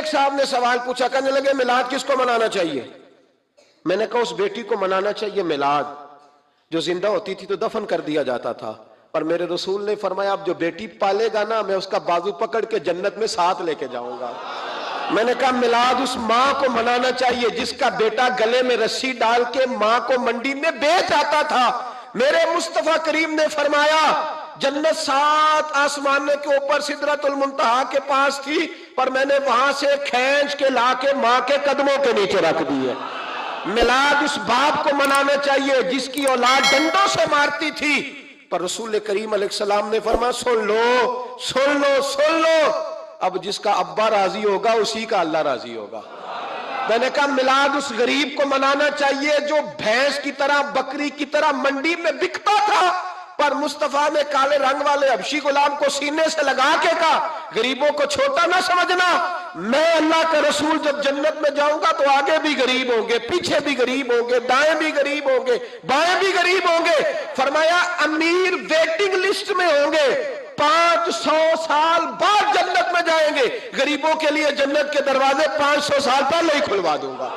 ایک صاحب نے سوال پوچھا، کہنے لگے میلاد کس کو منانا چاہیے؟ میں نے کہا اس بیٹی کو منانا چاہیے میلاد جو زندہ ہوتی تھی تو دفن کر دیا جاتا تھا، پر میرے رسول نے فرمایا اب جو بیٹی پالے گا نا میں اس کا بازو پکڑ کے جنت میں ساتھ لے کے جاؤں گا۔ میں نے کہا میلاد اس ماں کو منانا چاہیے جس کا بیٹا گلے میں رسی ڈال کے ماں کو منڈی میں بیچ آتا تھا۔ میرے مصطفیٰ کریم نے فرمایا جنت 7 آسمان کے اوپر سدرۃ المنتہا کے پاس تھی، پر میں نے وہاں سے کھینچ کے لا کے ماں کے قدموں کے نیچے رکھ دی ہے۔ میلاد اس باپ کو منانا چاہیے جس کی اولاد ڈنڈوں سے مارتی تھی، پر رسول کریم علیہ السلام نے فرمایا سن لو سن لو سن لو، اب جس کا ابا راضی ہوگا اسی کا اللہ راضی ہوگا۔ میں نے کہا میلاد اس غریب کو منانا چاہیے جو بھینس کی طرح بکری کی طرح منڈی میں بکتا تھا، پر مصطفیٰ نے کالے رنگ والے حبشی غلام کو سینے سے لگا کے کہا غریبوں کو چھوٹا نہ سمجھنا، میں اللہ کا رسول جب جنت میں جاؤں گا تو آگے بھی غریب ہوں گے، پیچھے بھی غریب ہوں گے، دائیں بھی غریب ہوں گے، بائیں بھی غریب ہوں گے۔ فرمایا امیر ویٹنگ لسٹ میں ہوں گے، 500 سال بعد جنت میں جائیں گے، غریبوں کے لیے جنت کے دروازے 500 سال پہلے ہی کھلوا دوں گا۔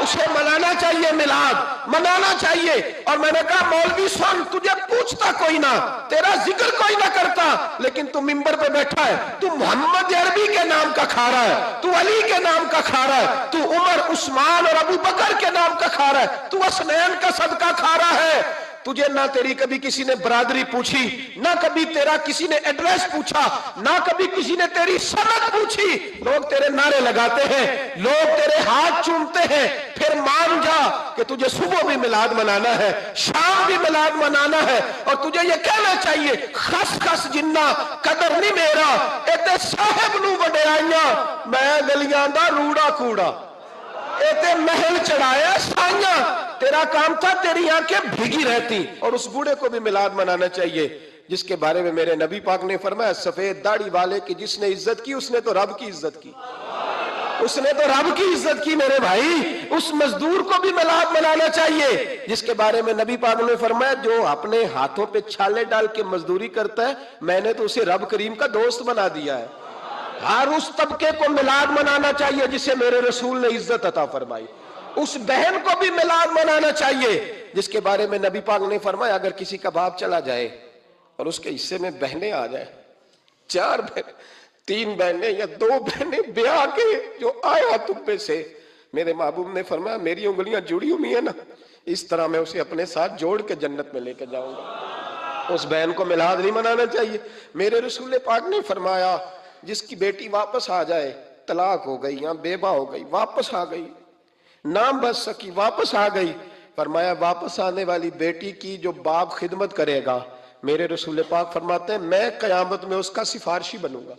اسے منانا چاہیے، میلاد منانا چاہیے۔ اور میں نے کہا مولوی سن، تجھے پوچھتا کوئی نہ، تیرا ذکر کوئی نہ کرتا، لیکن تو ممبر پہ بیٹھا ہے، تو محمد عربی کے نام کا کھا رہا ہے، تو علی کے نام کا کھا رہا ہے، تو عمر عثمان اور ابو بکر کے نام کا کھا رہا ہے، تو حسنین کا صدقہ کھا رہا ہے۔ تجھے نہ تیری کبھی کسی نے برادری پوچھی، نہ کبھی تیرا کسی نے ایڈریس پوچھا، نہ کبھی کسی نے تیری سند پوچھی، لوگ تیرے نعرے لگاتے ہیں، لوگ تیرے ہاتھ چومتے ہیں، پھر مان جا کہ تجھے صبح بھی میلاد منانا ہے، شام بھی میلاد منانا ہے، اور تجھے یہ کہنا چاہیے خس خس جنہ قدر نہیں میرا ایتے صاحب نو وڈیائیاں میں گلیاں دا روڑا کوڑا، ایتے محل چڑھایا سائیاں، تیرا کام تھا تیری آنکھیں بھیگی رہتی۔ اور اس بوڑھے کو بھی میلاد منانا چاہیے جس کے بارے میں میرے نبی پاک نے فرمایا سفید داڑھی والے کی جس نے عزت کی اس نے تو رب کی عزت کی، اس نے تو رب کی عزت کی میرے بھائی۔ اس مزدور کو بھی میلاد منانا چاہیے جس کے بارے میں نبی پاک نے فرمایا جو اپنے ہاتھوں پہ چھالے ڈال کے مزدوری کرتا ہے میں نے تو اسے رب کریم کا دوست بنا دیا ہے۔ ہر اس طبقے کو میلاد منانا چاہیے جسے میرے رسول نے عزت عطا فرمائی۔ اس بہن کو بھی میلاد منانا چاہیے جس کے بارے میں نبی پاک نے فرمایا اگر کسی کا باپ چلا جائے اور اس کے حصے میں بہنیں آ جائیں، 4 بہنیں، 3 بہنیں یا 2 بہنیں بیاہ کے جو آیا تبے سے، میرے محبوب نے فرمایا میری انگلیاں جڑی ہوئی ہیں نا، اس طرح میں اسے اپنے ساتھ جوڑ کے جنت میں لے کے جاؤں گا۔ اس بہن کو میلاد نہیں منانا چاہیے۔ میرے رسول پاک نے فرمایا جس کی بیٹی واپس آ جائے، طلاق ہو گئی یا بیوہ ہو گئی، واپس آ گئی، نام بچ سکی، واپس آ گئی، فرمایا واپس آنے والی بیٹی کی جو باپ خدمت کرے گا، میرے رسول پاک فرماتے ہیں میں قیامت میں اس کا سفارشی بنوں گا۔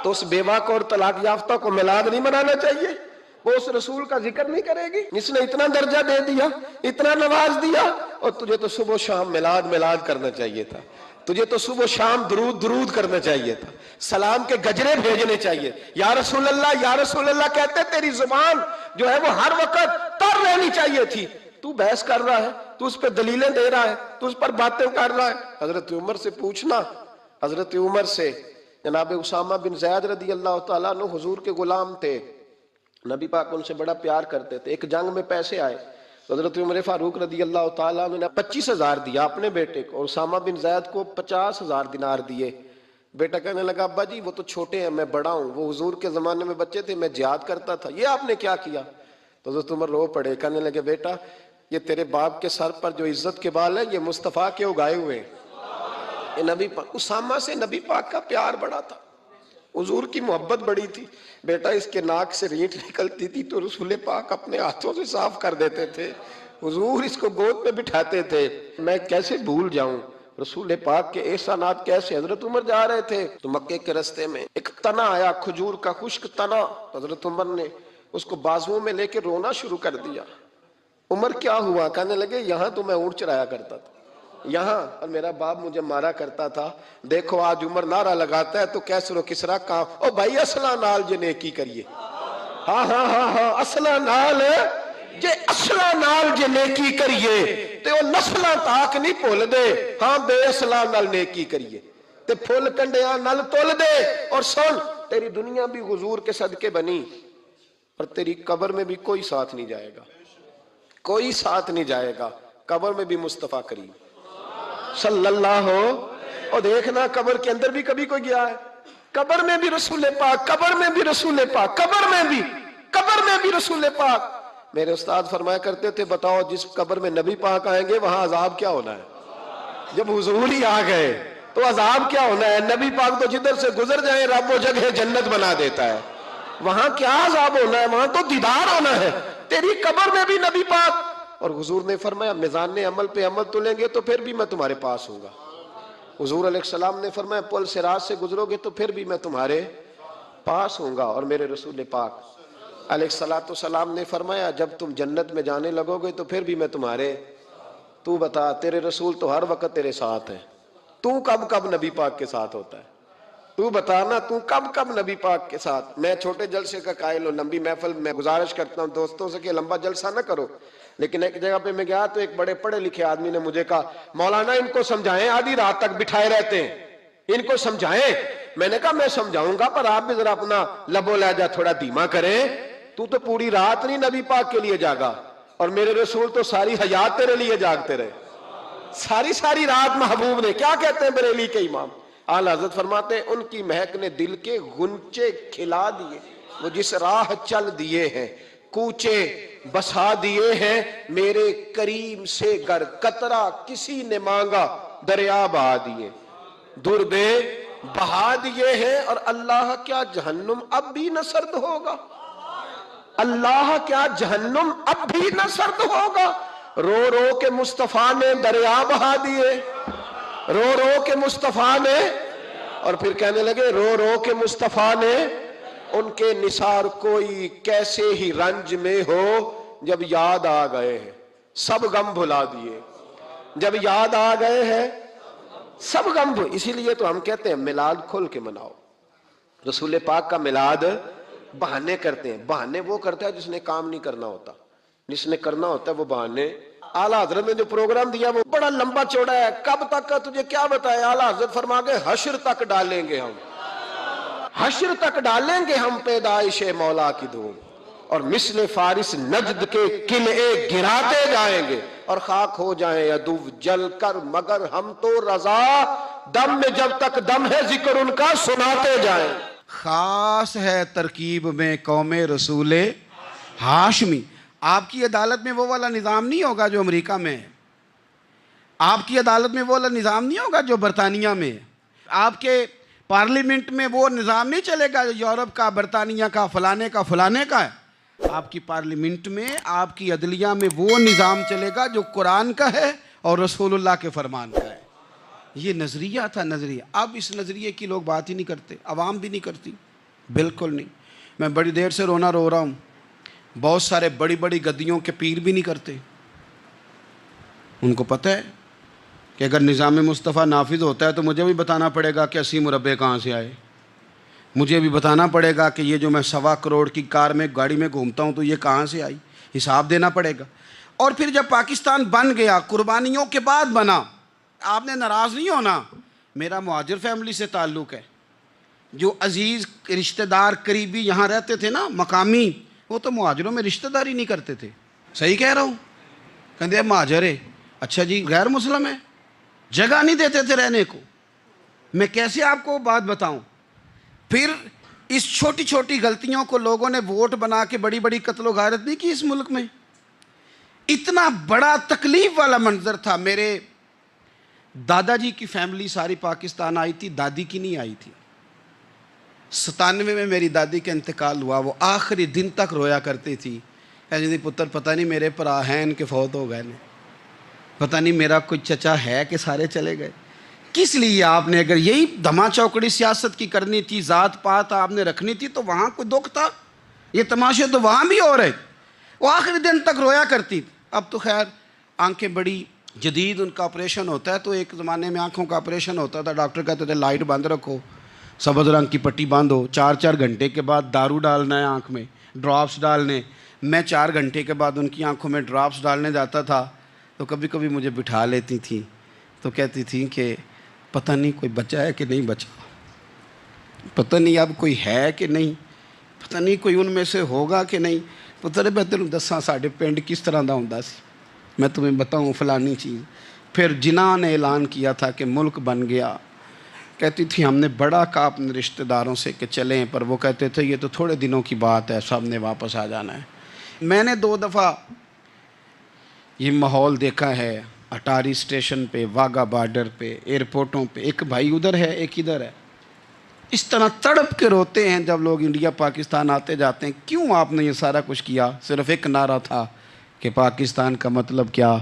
تو اس بیوہ کو اور طلاق یافتہ کو میلاد نہیں منانا چاہیے، وہ اس رسول کا ذکر نہیں کرے گی جس نے اتنا درجہ دے دیا، اتنا نواز دیا، اور تجھے تو صبح و شام میلاد میلاد کرنا چاہیے تھا، تجھے تو صبح و شام درود درود کرنا چاہیے تھا، سلام کے گجرے بھیجنے چاہیے، یا رسول اللہ یا رسول اللہ کہتے تیری زبان جو ہے وہ ہر وقت تر رہنی چاہیے تھی، تو بحث کر رہا ہے، تو اس پہ دلیلیں دے رہا ہے، تو اس پر باتیں کر رہا ہے۔ حضرت عمر سے پوچھنا، حضرت عمر سے، جناب اسامہ بن زید رضی اللہ تعالیٰ عنہ حضور کے غلام تھے، نبی پاک ان سے بڑا پیار کرتے تھے۔ ایک جنگ میں پیسے آئے، حضرت عمر فاروق رضی اللہ تعالیٰ عنہ نے 25,000 دیا اپنے بیٹے کو، اور اسامہ بن زید کو 50,000 دینار دیے۔ بیٹا کہنے لگا ابا جی وہ تو چھوٹے ہیں، میں بڑا ہوں، وہ حضور کے زمانے میں بچے تھے، میں جہاد کرتا تھا، یہ آپ نے کیا کیا؟ تو حضرت عمر رو پڑے، کہنے لگے بیٹا یہ تیرے باپ کے سر پر جو عزت کے بال ہیں یہ مصطفیٰ کے اگائے ہوئے ہیں۔ یہ نبی پاک، اسامہ سے نبی پاک کا پیار بڑا تھا، حضور کی محبت بڑی تھی۔ بیٹا اس کے ناک سے رینٹ نکلتی تھی تو رسول پاک اپنے ہاتھوں سے صاف کر دیتے تھے، حضور اس کو گود میں بٹھاتے تھے، میں کیسے بھول جاؤں رسول پاک کے احسانات کیسے۔ حضرت عمر جا رہے تھے تو مکے کے رستے میں ایک تنا آیا، کھجور کا خشک تنا، حضرت عمر نے اس کو بازوؤں میں لے کے رونا شروع کر دیا۔ عمر کیا ہوا؟ کہنے لگے یہاں تو میں اونٹ چرایا کرتا تھا، یہاں، اور میرا باپ مجھے مارا کرتا تھا، دیکھو آج عمر نعرہ لگاتا ہے تو کیسر و کسرا کہاں، او بھائی اصلہ نال جے نیکی کریے، ہاں ہاں ہاں ہاں اصلہ نال جے، اصلہ نال جے نیکی کریے تے وہ نسلہ تاک نہیں بھول دے، ہاں بے اصلہ نال نیکی کریے تے پھول کنڈیاں نال تول دے۔ اور سن تیری دنیا بھی حضور کے صدقے بنی اور تیری قبر میں بھی کوئی ساتھ نہیں جائے گا، کوئی ساتھ نہیں جائے گا، قبر میں بھی مصطفیٰ کریم صلی اللہ ہو۔ اور دیکھنا قبر کے اندر بھی کبھی کوئی گیا ہے؟ قبر میں بھی رسول پاک، قبر میں بھی رسول پاک، قبر میں بھی رسول پاک۔ میرے استاد فرمایا کرتے تھے بتاؤ جس قبر میں نبی پاک آئیں گے وہاں عذاب کیا ہونا ہے؟ جب حضور ہی آ گئے تو عذاب کیا ہونا ہے؟ نبی پاک تو جدھر سے گزر جائیں رب وہ جگہ جنت بنا دیتا ہے، وہاں کیا عذاب ہونا ہے؟ وہاں تو دیدار ہونا ہے۔ تیری قبر میں بھی نبی پاک۔ اور حضور نے فرمایا میزان عمل پہ عمل تلیں گے تو پھر بھی میں تمہارے پاس ہوں گا۔ حضور علیہ السلام نے فرمایا پل صراط سے گزرو گے تو پھر بھی میں تمہارے پاس ہوں گا۔ اور میرے رسول پاک علیہ السلام نے فرمایا جب تم جنت میں جانے لگو گے تو پھر بھی میں تمہارے۔ تو بتا تیرے رسول تو ہر وقت تیرے ساتھ ہیں، تو کب نبی پاک کے ساتھ ہوتا ہے؟ تو بتانا تو کب نبی پاک کے ساتھ؟ میں چھوٹے جلسے کا قائل ہوں، لمبی محفل میں گزارش کرتا ہوں دوستوں سے کہ لمبا جلسہ نہ کرو، لیکن ایک جگہ پہ میں گیا تو ایک بڑے پڑھے لکھے آدمی نے مجھے کہا مولانا ان کو سمجھائیں، آدھی رات تک بٹھائے رہتے ہیں، ان کو سمجھائیں۔ میں نے کہا میں سمجھاؤں گا پر آپ بھی ذرا اپنا لب و لہجہ تھوڑا دھیما کریں، تو پوری رات نہیں نبی پاک کے لیے جاگا اور میرے رسول تو ساری حیات تیرے لیے جاگتے رہے، ساری رات محبوب نے۔ کیا کہتے ہیں بریلی کے امام اعلیٰ حضرت فرماتے ہیں ان کی مہک نے دل کے غنچے کھلا دیے، وہ جس راہ چل دیے ہیں کوچے بسا دیے ہیں، میرے کریم سے گر قطرہ کسی نے مانگا دریا بہا دیے، دربے بہا دیے ہیں۔ اور اللہ کیا جہنم اب بھی نہ سرد ہوگا؟ اللہ کیا جہنم اب بھی نہ سرد ہوگا؟ رو رو کے مصطفیٰ نے دریا بہا دیے، رو رو کے مصطفیٰ نے، اور پھر کہنے لگے رو رو کے مصطفیٰ نے ان کے نثار کوئی کیسے ہی رنج میں ہو، جب یاد آ گئے ہیں سب غم بھلا دیے، جب یاد آ گئے ہیں سب غم اسی لیے تو ہم کہتے ہیں میلاد کھول کے مناؤ۔ رسول پاک کا میلاد بہانے کرتے ہیں، بہانے وہ کرتا ہے جس نے کام نہیں کرنا ہوتا، جس نے کرنا ہوتا ہے وہ بہانے۔ اعلیٰ حضرت نے جو پروگرام دیا وہ بڑا لمبا چوڑا ہے، کب تک کا تجھے کیا بتایا؟ اعلیٰ حضرت فرما گئے حشر تک ڈالیں گے ہم، حشر تک ڈالیں گے ہم پیدائش مولا کی دھوم، اور مثل فارس نجد کے قلعے گراتے جائیں گے، اور خاک ہو جائیں عدو جل کر مگر ہم تو رضا، دم میں جب تک دم ہے ذکر ان کا سناتے جائیں۔ خاص ہے ترکیب میں قوم رسول ہاشمی۔ آپ کی عدالت میں وہ والا نظام نہیں ہوگا جو امریکہ میں ہے، آپ کی عدالت میں وہ والا نظام نہیں ہوگا جو برطانیہ میں ہے، آپ کے پارلیمنٹ میں وہ نظام نہیں چلے گا جو یورپ کا، برطانیہ کا، فلانے کا ہے۔ آپ کی پارلیمنٹ میں، آپ کی عدلیہ میں وہ نظام چلے گا جو قرآن کا ہے اور رسول اللہ کے فرمان کا ہے۔ یہ نظریہ تھا، نظریہ۔ اب اس نظریے کی لوگ بات ہی نہیں کرتے، عوام بھی نہیں کرتی، بالکل نہیں۔ میں بڑی دیر سے رو رہا ہوں، بہت سارے بڑی بڑی گدیوں کے پیر بھی نہیں کرتے۔ ان کو پتہ ہے کہ اگر نظام مصطفیٰ نافذ ہوتا ہے تو مجھے بھی بتانا پڑے گا کہ 80 مربع کہاں سے آئے، مجھے بھی بتانا پڑے گا کہ یہ جو میں 1.25 کروڑ کی کار میں گاڑی میں گھومتا ہوں تو یہ کہاں سے آئی، حساب دینا پڑے گا۔ اور پھر جب پاکستان بن گیا، قربانیوں کے بعد بنا، آپ نے ناراض نہیں ہونا، میرا مہاجر فیملی سے تعلق ہے، جو عزیز رشتہ دار قریبی یہاں رہتے تھے نا مقامی، وہ تو مہاجروں میں رشتہ داری نہیں کرتے تھے۔ صحیح کہہ رہا ہوں؟ کہتے مہاجر ہے، اچھا جی غیر مسلم ہے، جگہ نہیں دیتے تھے رہنے کو۔ میں کیسے آپ کو بات بتاؤں؟ پھر اس چھوٹی چھوٹی غلطیوں کو لوگوں نے ووٹ بنا کے بڑی بڑی قتل و غارت نہیں کی اس ملک میں۔ اتنا بڑا تکلیف والا منظر تھا۔ میرے دادا جی کی فیملی ساری پاکستان آئی تھی، دادی کی نہیں آئی تھی۔ 97 میں میری دادی کا انتقال ہوا، وہ آخری دن تک رویا کرتی تھی، جی پتر پتہ نہیں میرے پرا ہیں ان کے فوت ہو گئے، پتہ نہیں میرا کوئی چچا ہے کہ سارے چلے گئے۔ کس لیے آپ نے، اگر یہی دھما چوکڑی سیاست کی کرنی تھی، ذات پات آپ نے رکھنی تھی، تو وہاں کوئی دکھ تھا؟ یہ تماشے تو وہاں بھی ہو رہے۔ وہ آخری دن تک رویا کرتی تھی۔ اب تو خیر آنکھیں بڑی جدید، ان کا آپریشن ہوتا ہے، تو ایک زمانے میں آنکھوں کا آپریشن ہوتا تھا، ڈاکٹر کہتے تھے لائٹ بند رکھو، سبز رنگ کی پٹی باندھو، 4 گھنٹے کے بعد دارو ڈالنا ہے آنکھ میں، ڈراپس ڈالنے۔ میں 4 گھنٹے کے بعد ان کی آنکھوں میں ڈراپس ڈالنے جاتا تھا تو کبھی کبھی مجھے بٹھا لیتی تھیں، تو کہتی تھیں کہ پتہ نہیں کوئی بچا ہے کہ نہیں بچا۔ پتہ نہیں اب کوئی ہے کہ نہیں, پتہ نہیں کوئی ان میں سے ہوگا کہ نہیں. پتہ نہیں میں تینوں دساں ساڈے پنڈ کس طرح دا ہوندا سی, میں تمہیں بتاؤں فلانی چیز. پھر جناح نے اعلان کیا تھا کہ ملک بن گیا, کہتی تھی ہم نے بڑا کہا اپنے رشتہ داروں سے کہ چلیں, پر وہ کہتے تھے یہ تو تھوڑے دنوں کی بات ہے, سب نے واپس آ جانا ہے. میں نے 2 دفعہ یہ ماحول دیکھا ہے اٹاری اسٹیشن پہ, واگا بارڈر پہ, ایئرپورٹوں پہ. ایک بھائی ادھر ہے ایک ادھر ہے, اس طرح تڑپ کے روتے ہیں جب لوگ انڈیا پاکستان آتے جاتے ہیں. کیوں آپ نے یہ سارا کچھ کیا؟ صرف ایک نعرہ تھا کہ پاکستان کا مطلب کیا؟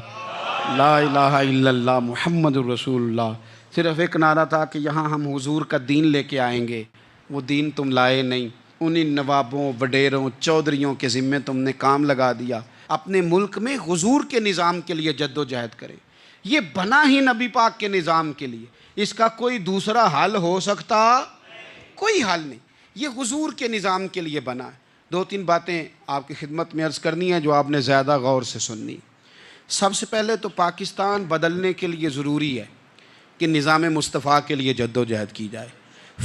لا الہ الا اللہ محمد الرسول اللہ. صرف ایک نعرہ تھا کہ یہاں ہم حضور کا دین لے کے آئیں گے. وہ دین تم لائے نہیں, انہی نوابوں, وڈیروں, چودھریوں کے ذمے تم نے کام لگا دیا. اپنے ملک میں حضور کے نظام کے لیے جد و جہد کریں. یہ بنا ہی نبی پاک کے نظام کے لیے, اس کا کوئی دوسرا حل ہو سکتا؟ کوئی حل نہیں. یہ حضور کے نظام کے لیے بنا ہے. 2-3 باتیں آپ کی خدمت میں عرض کرنی ہے جو آپ نے زیادہ غور سے سننی. سب سے پہلے تو پاکستان بدلنے کے لیے ضروری ہے کہ نظام مصطفیٰ کے لیے جد و جہد کی جائے,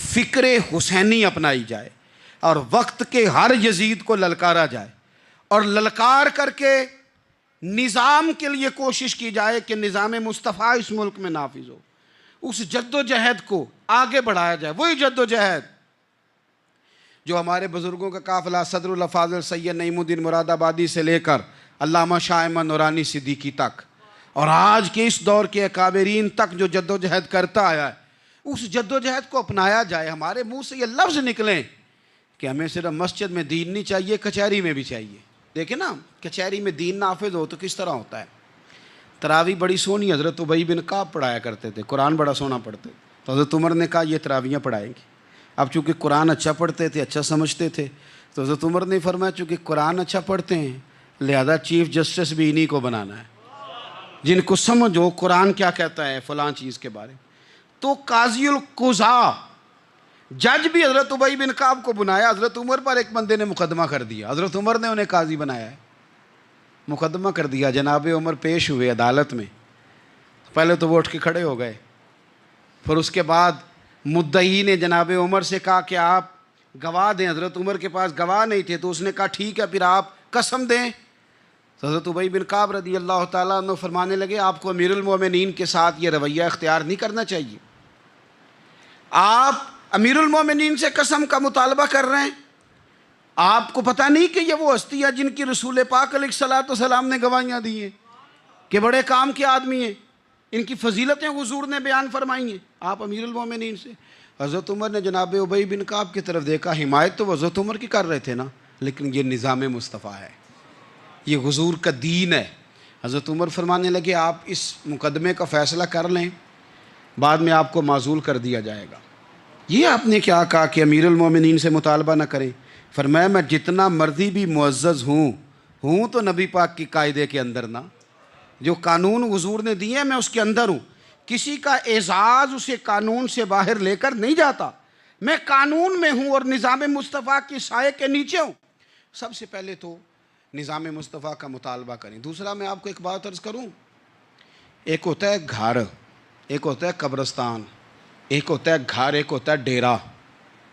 فکر حسینی اپنائی جائے, اور وقت کے ہر یزید کو للکارا جائے, اور للکار کر کے نظام کے لیے کوشش کی جائے کہ نظام مصطفیٰ اس ملک میں نافذ ہو. اس جد و جہد کو آگے بڑھایا جائے. وہی جد و جہد جو ہمارے بزرگوں کا قافلہ صدر الافاضل سید نعیم الدین مراد آبادی سے لے کر علامہ شاہ احمد نورانی صدیقی تک, اور آج کے اس دور کے اکابرین تک جو جد و جہد کرتا آیا ہے, اس جد و جہد کو اپنایا جائے. ہمارے منہ سے یہ لفظ نکلیں کہ ہمیں صرف مسجد میں دین نہیں چاہیے, کچہری میں بھی چاہیے. دیکھیں نا, کچہری میں دین نافذ ہو تو کس طرح ہوتا ہے. تراویح بڑی سونی حضرت ابی بن کعب پڑھایا کرتے تھے, قرآن بڑا سونا پڑھتے تھے. تو حضرت عمر نے کہا یہ تراویحیں پڑھائیں گے. اب چونکہ قرآن اچھا پڑھتے تھے, اچھا سمجھتے تھے, تو حضرت عمر نے فرمایا چونکہ قرآن اچھا پڑھتے ہیں لہذا چیف جسٹس بھی انہی کو بنانا ہے, جن کو سمجھو قرآن کیا کہتا ہے فلاں چیز کے بارے میں. تو قاضی القضاء جج بھی حضرت ابی بن کعب کو بنایا. حضرت عمر پر ایک بندے نے مقدمہ کر دیا, حضرت عمر نے انہیں قاضی بنایا ہے, مقدمہ کر دیا. جناب عمر پیش ہوئے عدالت میں. پہلے تو وہ اٹھ کے کھڑے ہو گئے, پھر اس کے بعد مدعی نے جناب عمر سے کہا کہ آپ گواہ دیں. حضرت عمر کے پاس گواہ نہیں تھے, تو اس نے کہا ٹھیک ہے پھر آپ قسم دیں. تو حضرت ابی بن کعب رضی اللہ تعالیٰ عنہ فرمانے لگے آپ کو امیر المومنین کے ساتھ یہ رویہ اختیار نہیں کرنا چاہیے. آپ امیر المومنین سے قسم کا مطالبہ کر رہے ہیں, آپ کو پتہ نہیں کہ یہ وہ ہستی ہے جن کی رسول پاک علیہ الصلوۃ والسلام نے گواہیاں دی ہیں کہ بڑے کام کے آدمی ہیں, ان کی فضیلتیں حضور نے بیان فرمائی ہیں, آپ امیر المومنین سے. حضرت عمر نے جناب ابی بن کعب کی طرف دیکھا. حمایت تو حضرت عمر کی کر رہے تھے نا, لیکن یہ نظام مصطفیٰ ہے, یہ حضور کا دین ہے. حضرت عمر فرمانے لگے آپ اس مقدمے کا فیصلہ کر لیں, بعد میں آپ کو معزول کر دیا جائے گا. یہ آپ نے کیا کہا کہ امیر المومنین سے مطالبہ نہ کریں؟ فرمایا میں جتنا مرضی بھی معزز ہوں تو نبی پاک کی قاعدے کے اندر نا, جو قانون حضور نے دیے ہیں میں اس کے اندر ہوں. کسی کا اعزاز اسے قانون سے باہر لے کر نہیں جاتا. میں قانون میں ہوں اور نظام مصطفیٰ کی سائے کے نیچے ہوں. سب سے پہلے تو نظام مصطفیٰ کا مطالبہ کریں. دوسرا میں آپ کو ایک بات عرض کروں, ایک ہوتا ہے گھر, ایک ہوتا ہے قبرستان. ایک ہوتا ہے گھر, ایک ہوتا ہے ڈیرا.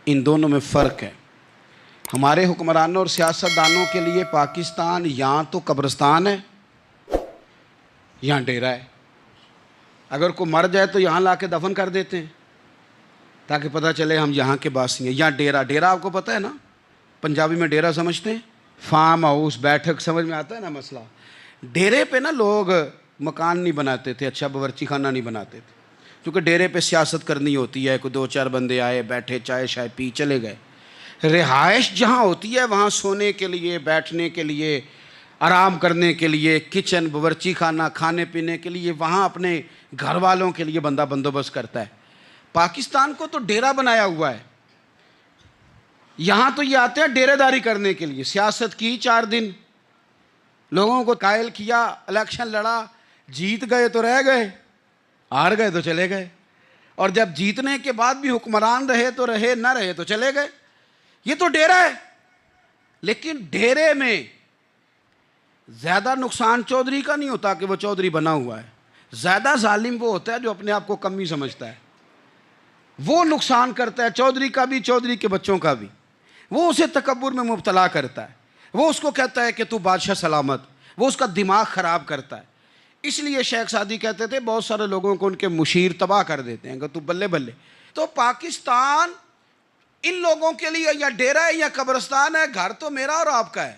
ان دونوں میں فرق ہے. ہمارے حکمرانوں اور سیاستدانوں کے لیے پاکستان یہاں تو قبرستان ہے, یہاں ڈیرا ہے. اگر کوئی مر جائے تو یہاں لا کے دفن کر دیتے ہیں تاکہ پتہ چلے ہم یہاں کے باسی ہیں. یہاں ڈیرا, ڈیرا آپ کو پتہ ہے نا, پنجابی میں ڈیرا سمجھتے ہیں, فارم ہاؤس, بیٹھک, سمجھ میں آتا ہے نا مسئلہ. ڈیرے پہ نا لوگ مکان نہیں بناتے تھے, اچھا باورچی خانہ نہیں بناتے تھے, کیونکہ ڈیرے پہ سیاست کرنی ہوتی ہے. کوئی 2-4 بندے آئے, بیٹھے, چائے شائے پی, چلے گئے. رہائش جہاں ہوتی ہے وہاں سونے کے لیے, بیٹھنے کے لیے, آرام کرنے کے لیے, کچن, باورچی خانہ, کھانے پینے کے لیے, وہاں اپنے گھر والوں کے لیے بندہ بندوبست کرتا ہے. پاکستان کو تو ڈیرا بنایا ہوا ہے. یہاں تو یہ آتے ہیں ڈیرے داری کرنے کے لیے. سیاست کی 4 دن, لوگوں کو قائل کیا, الیکشن لڑا, جیت گئے تو رہ گئے, ہار گئے تو چلے گئے, اور جب جیتنے کے بعد بھی حکمران رہے تو رہے, نہ رہے تو چلے گئے. یہ تو ڈیرا ہے. لیکن ڈیرے میں زیادہ نقصان چودھری کا نہیں ہوتا کہ وہ چودھری بنا ہوا ہے. زیادہ ظالم وہ ہوتا ہے جو اپنے آپ کو کمی سمجھتا ہے. وہ نقصان کرتا ہے، چودھری کا بھی، چودھری کے بچوں کا بھی. وہ اسے تکبر میں مبتلا کرتا ہے، وہ اس کو کہتا ہے کہ تو بادشاہ سلامت، وہ اس کا دماغ خراب کرتا ہے. اس لیے شیخ سعدی کہتے تھے بہت سارے لوگوں کو ان کے مشیر تباہ کر دیتے ہیں کہ تو بلے بلے. تو پاکستان ان لوگوں کے لیے یا ڈیرا ہے یا قبرستان ہے، گھر تو میرا اور آپ کا ہے.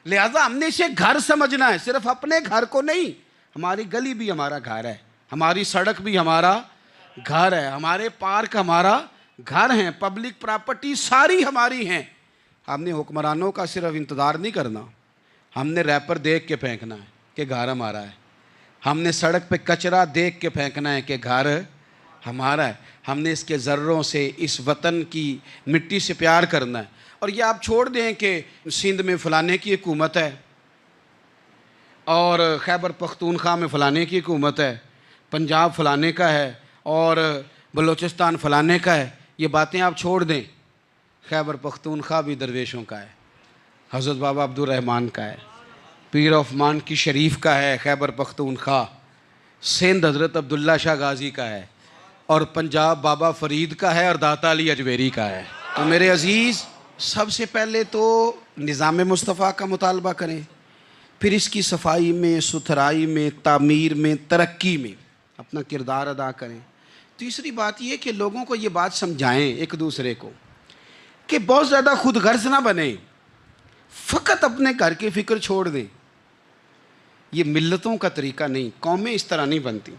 لہذا ہم نے اسے گھر سمجھنا ہے، صرف اپنے گھر کو نہیں. ہماری گلی بھی ہمارا گھر ہے، ہماری سڑک بھی ہمارا گھر ہے، ہمارے پارک ہمارا گھر ہیں، پبلک پراپرٹی ساری ہماری ہیں. ہم نے حکمرانوں کا صرف انتظار نہیں کرنا، ہم نے ریپر دیکھ کے پھینکنا ہے کہ گھر ہمارا ہے. ہم نے سڑک پہ کچرا دیکھ کے پھینکنا ہے کہ گھر ہمارا ہے. ہم نے اس کے ذروں سے، اس وطن کی مٹی سے پیار کرنا ہے. اور یہ آپ چھوڑ دیں کہ سندھ میں فلانے کی حکومت ہے اور خیبر پختونخوا میں فلانے کی حکومت ہے، پنجاب فلانے کا ہے اور بلوچستان فلانے کا ہے. یہ باتیں آپ چھوڑ دیں. خیبر پختونخوا بھی درویشوں کا ہے، حضرت بابا عبد الرحمن کا ہے، پیر آف مان کی شریف کا ہے خیبر پختونخوا. سندھ حضرت عبداللہ شاہ غازی کا ہے، اور پنجاب بابا فرید کا ہے اور داتا علی اجمیری کا ہے. تو میرے عزیز، سب سے پہلے تو نظام مصطفیٰ کا مطالبہ کریں، پھر اس کی صفائی میں، ستھرائی میں، تعمیر میں، ترقی میں اپنا کردار ادا کریں. تیسری بات یہ کہ لوگوں کو یہ بات سمجھائیں ایک دوسرے کو کہ بہت زیادہ خود غرض نہ بنیں، فقط اپنے گھر کی فکر چھوڑ دیں. یہ ملتوں کا طریقہ نہیں، قومیں اس طرح نہیں بنتی.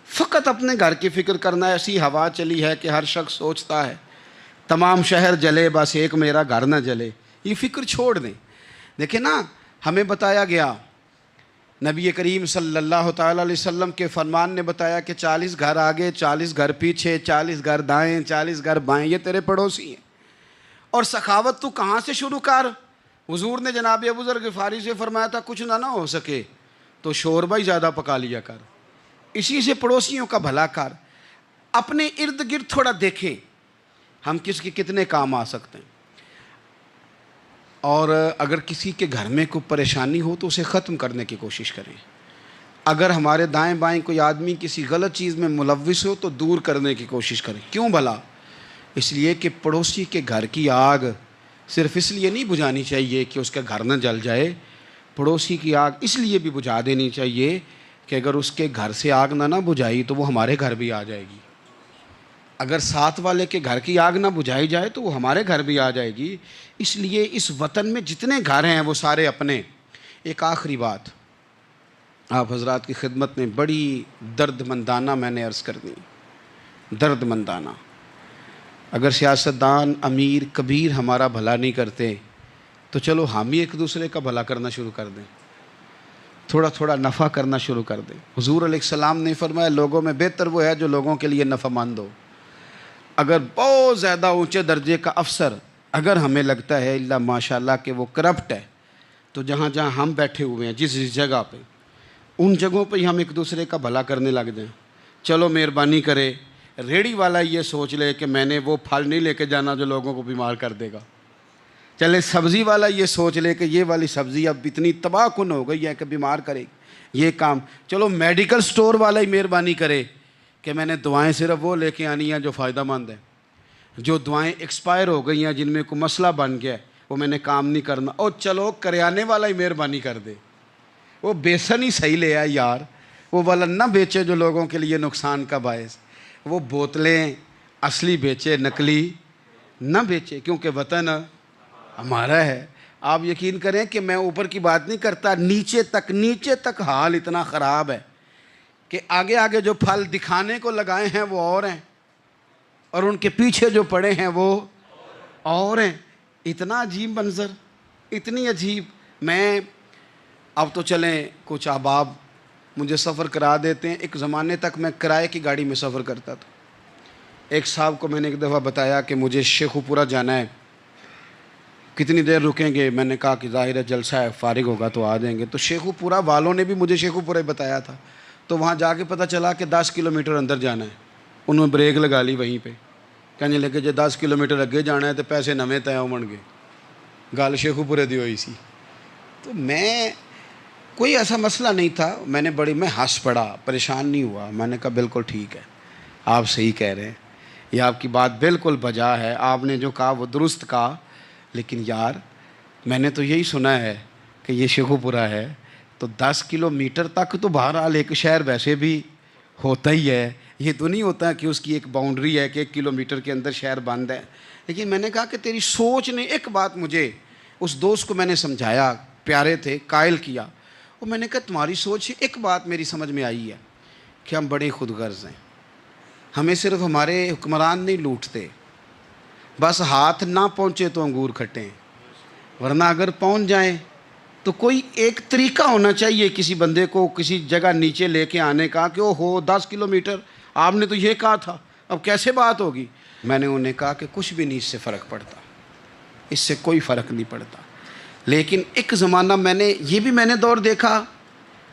فقط اپنے گھر کی فکر کرنا. ایسی ہوا چلی ہے کہ ہر شخص سوچتا ہے تمام شہر جلے بس ایک میرا گھر نہ جلے. یہ فکر چھوڑ دیں. دیکھیں نا، ہمیں بتایا گیا، نبی کریم صلی اللہ تعالیٰ علیہ وسلم کے فرمان نے بتایا کہ 40 گھر آگے، 40 گھر پیچھے، 40 گھر دائیں، 40 گھر بائیں، یہ تیرے پڑوسی ہیں. اور سخاوت تو کہاں سے شروع کر؟ حضور نے جناب ابو ذر غفاری سے فرمایا تھا کچھ نہ ہو سکے تو شوربہ ہی زیادہ پکا لیا کر، اسی سے پڑوسیوں کا بھلا کر. اپنے ارد گرد تھوڑا دیکھیں ہم کس کے کتنے کام آ سکتے ہیں، اور اگر کسی کے گھر میں کوئی پریشانی ہو تو اسے ختم کرنے کی کوشش کریں. اگر ہمارے دائیں بائیں کوئی آدمی کسی غلط چیز میں ملوث ہو تو دور کرنے کی کوشش کریں. کیوں بھلا؟ اس لیے کہ پڑوسی کے گھر کی آگ صرف اس لیے نہیں بجھانی چاہیے کہ اس کا گھر نہ جل جائے. پڑوسی کی آگ اس لیے بھی بجھا دینی چاہیے کہ اگر اس کے گھر سے آگ نہ بجھائی تو وہ ہمارے گھر بھی آ جائے گی. اگر ساتھ والے کے گھر کی آگ نہ بجھائی جائے تو وہ ہمارے گھر بھی آ جائے گی. اس لیے اس وطن میں جتنے گھر ہیں وہ سارے اپنے. ایک آخری بات آپ حضرات کی خدمت میں بڑی درد مندانہ میں نے عرض کر دی. درد مندانہ، اگر سیاستدان امیر کبیر ہمارا بھلا نہیں کرتے تو چلو ہم ہی ایک دوسرے کا بھلا کرنا شروع کر دیں، تھوڑا تھوڑا نفع کرنا شروع کر دیں. حضور علیہ السلام نے فرمایا لوگوں میں بہتر وہ ہے جو لوگوں کے لیے نفع مند ہو. اگر بہت زیادہ اونچے درجے کا افسر اگر ہمیں لگتا ہے اللہ ماشاء اللہ کہ وہ کرپٹ ہے، تو جہاں جہاں ہم بیٹھے ہوئے ہیں جس جگہ پہ، ان جگہوں پہ ہی ہم ایک دوسرے کا بھلا کرنے لگ جائیں. چلو مہربانی کرے ریڑھی والا یہ سوچ لے کہ میں نے وہ پھل نہیں لے کے جانا جو لوگوں کو بیمار کر دے گا. چلے سبزی والا یہ سوچ لے کہ یہ والی سبزی اب اتنی تباہ کن ہو گئی ہے کہ بیمار کرے گی یہ کام. چلو میڈیکل سٹور والا ہی مہربانی کرے کہ میں نے دعائیں صرف وہ لے کے آنی ہیں جو فائدہ مند ہیں. جو دعائیں ایکسپائر ہو گئی ہیں، جن میں کوئی مسئلہ بن گیا ہے، وہ میں نے کام نہیں کرنا. اور چلو کریانے والا ہی مہربانی کر دے، وہ بیسن ہی صحیح لے آئے یار، وہ والا نہ بیچے جو لوگوں کے لیے نقصان کا باعث. وہ بوتلیں اصلی بیچے، نقلی نہ بیچے، کیونکہ وطن ہمارا ہے. آپ یقین کریں کہ میں اوپر کی بات نہیں کرتا، نیچے تک حال اتنا خراب ہے کہ آگے آگے جو پھل دکھانے کو لگائے ہیں وہ اور ہیں، اور ان کے پیچھے جو پڑے ہیں وہ اور ہیں. اتنا عجیب منظر، اتنی عجیب. میں اب تو چلیں کچھ احباب مجھے سفر کرا دیتے ہیں. ایک زمانے تک میں کرائے کی گاڑی میں سفر کرتا تھا. ایک صاحب کو میں نے ایک دفعہ بتایا کہ مجھے شیخو پورہ جانا ہے، کتنی دیر رکیں گے؟ میں نے کہا کہ ظاہر ہے جلسہ ہے، فارغ ہوگا تو آ جائیں گے. تو شیخو پورہ والوں نے بھی مجھے شیخو پورہ بتایا تھا. تو وہاں جا کے پتہ چلا کہ 10 کلومیٹر اندر جانا ہے. انہوں نے بریک لگا لی وہیں پہ، کہنے لگے جی 10 کلومیٹر اگے جانا ہے تو پیسے نویں طے ہون گے. گل شیخو پورے دی ہوئی سی. تو میں کوئی ایسا مسئلہ نہیں تھا، میں ہنس پڑا، پریشان نہیں ہوا. میں نے کہا بالکل ٹھیک ہے، آپ صحیح کہہ رہے ہیں. یہ آپ کی بات بالکل بجا ہے، آپ نے جو کہا وہ درست کہا، لیکن یار میں نے تو یہی سنا ہے کہ یہ شیخو پورہ ہے، تو 10 کلومیٹر تک تو بہرحال ایک شہر ویسے بھی ہوتا ہی ہے، یہ تو نہیں ہوتا کہ اس کی ایک باؤنڈری ہے کہ 1 کلومیٹر کے اندر شہر بند ہے۔ لیکن میں نے کہا کہ تیری سوچ نے ایک بات مجھے، اس دوست کو میں نے سمجھایا، پیارے تھے، قائل کیا، اور میں نے کہا تمہاری سوچ سے ایک بات میری سمجھ میں آئی ہے کہ ہم بڑے خود غرض ہیں، ہمیں صرف ہمارے حکمران نہیں لوٹتے، بس ہاتھ نہ پہنچے تو انگور کھٹے ہیں، ورنہ اگر پہنچ جائیں تو کوئی ایک طریقہ ہونا چاہیے کسی بندے کو کسی جگہ نیچے لے کے آنے کا کہ او ہو 10 کلومیٹر آپ نے تو یہ کہا تھا، اب کیسے بات ہوگی؟ میں نے انہیں کہا کہ کچھ بھی نہیں اس سے فرق پڑتا، اس سے کوئی فرق نہیں پڑتا، لیکن ایک زمانہ میں نے دور دیکھا،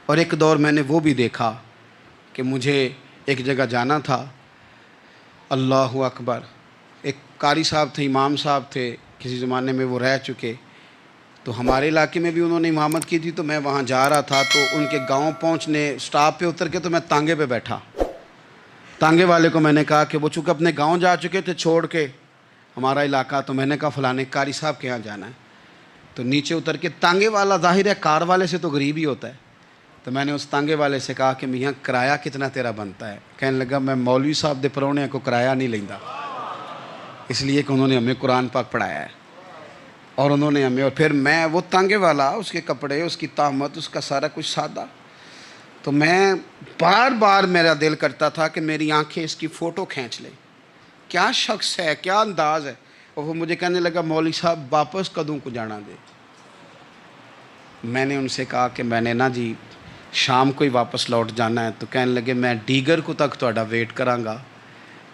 اور ایک دور میں نے وہ بھی دیکھا کہ مجھے ایک جگہ جانا تھا، اللہ اکبر، ایک قاری صاحب تھے، امام صاحب تھے، کسی زمانے میں وہ رہ چکے، تو ہمارے علاقے میں بھی انہوں نے امامت کی تھی، تو میں وہاں جا رہا تھا، تو ان کے گاؤں پہنچنے سٹاپ پہ اتر کے تو میں تانگے پہ بیٹھا، تانگے والے کو میں نے کہا کہ وہ چونکہ اپنے گاؤں جا چکے تھے چھوڑ کے ہمارا علاقہ، تو میں نے کہا فلانے قاری صاحب کے یہاں جانا ہے، تو نیچے اتر کے تانگے والا ظاہر ہے کار والے سے تو غریب ہی ہوتا ہے، تو میں نے اس تانگے والے سے کہا کہ میاں کرایہ کتنا تیرا بنتا ہے؟ کہنے لگا میں مولوی صاحب دے پرونے کو کرایہ نہیں لیندا، اس لیے کہ انہوں نے ہمیں قرآن پاک پڑھایا ہے، اور انہوں نے ہمیں، اور پھر میں وہ تانگے والا، اس کے کپڑے، اس کی طامت، اس کا سارا کچھ سادہ، تو میں بار بار میرا دل کرتا تھا کہ میری آنکھیں اس کی فوٹو کھینچ لیں، کیا شخص ہے، کیا انداز ہے، اور وہ مجھے کہنے لگا مولوی صاحب واپس کدوں کو جانا دے؟ میں نے ان سے کہا کہ میں نے نا جی شام کو ہی واپس لوٹ جانا ہے، تو کہنے لگے میں ڈیگر کو تک تہاڈا ویٹ کراں گا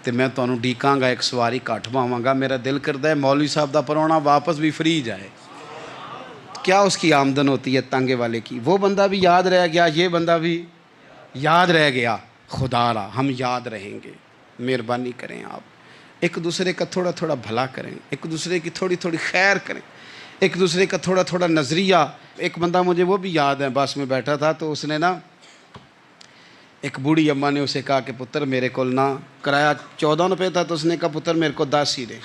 تے میں تانوں ڈیکاں گا، ایک سواری کٹ پاواں گا، میرا دل کردا ہے مولوی صاحب دا پرونا واپس بھی فری جائے۔ کیا اس کی آمدن ہوتی ہے تانگے والے کی؟ وہ بندہ بھی یاد رہ گیا، یہ بندہ بھی یاد رہ گیا، خدا را ہم یاد رہیں گے، مہربانی کریں آپ ایک دوسرے کا تھوڑا تھوڑا بھلا کریں، ایک دوسرے کی تھوڑی تھوڑی خیر کریں، ایک دوسرے کا تھوڑا تھوڑا نظریہ۔ ایک بندہ مجھے وہ بھی یاد ہے، بس میں بیٹھا تھا تو اس نے نا، ایک بوڑھی اماں نے اسے کہا کہ پتر میرے کو نا کرایہ 14 روپے تھا، تو اس نے کہا پتر میرے کو 10 ہی دے،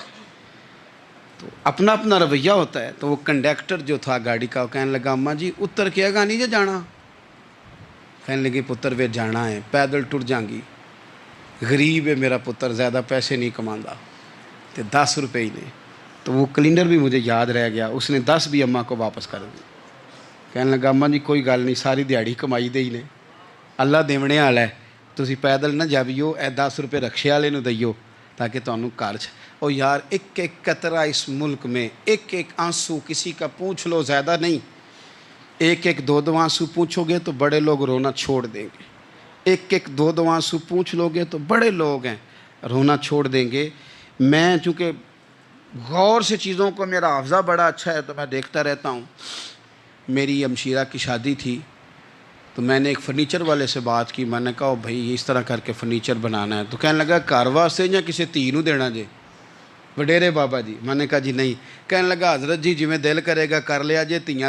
تو اپنا اپنا رویہ ہوتا ہے، تو وہ کنڈکٹر جو تھا گاڑی کا وہ کہنے لگا اماں جی اتر کے گا نہیں جے جانا؟ کہنے لگی پتر وے جانا ہے، پیدل ٹر جائیں گی، غریب ہے میرا پتر، زیادہ پیسے نہیں کماندا، تو 10 روپے ہی نے۔ تو وہ کلینڈر بھی مجھے یاد رہ گیا، اس نے 10 بھی اماں کو واپس کر دی، کہنے لگا اماں جی کوئی گل نہیں، ساری دیہڑی کمائی دے ہی نے، اللہ دیونے والا ہے، تسی پیدل نہ جاویو، اے 10 روپے رکشے والے نو دئیو تاکہ تانوں گھر چ۔ او یار ایک ایک قطرہ اس ملک میں، ایک ایک آنسو کسی کا پوچھ لو، زیادہ نہیں، ایک ایک دو دو آنسو پوچھو گے تو بڑے لوگ رونا چھوڑ دیں گے، ایک ایک دو دو آنسو پوچھ لو گے تو بڑے لوگ ہیں رونا چھوڑ دیں گے۔ میں چونکہ غور سے چیزوں کو، میرا حافظہ بڑا اچھا ہے تو میں دیکھتا رہتا ہوں۔ میری ہمشیرہ کی شادی تھی تو میں نے ایک فرنیچر والے سے بات کی، میں نے کہا بھائی اس طرح کر کے فرنیچر بنانا ہے، تو کہنے لگا گھر واسطے یا کسی تھی نو دینا جے؟ وڈیرے بابا جی۔ میں نے کہا جی نہیں۔ کہنے لگا حضرت جی جویں دل کرے گا کر لیا جے، تیاں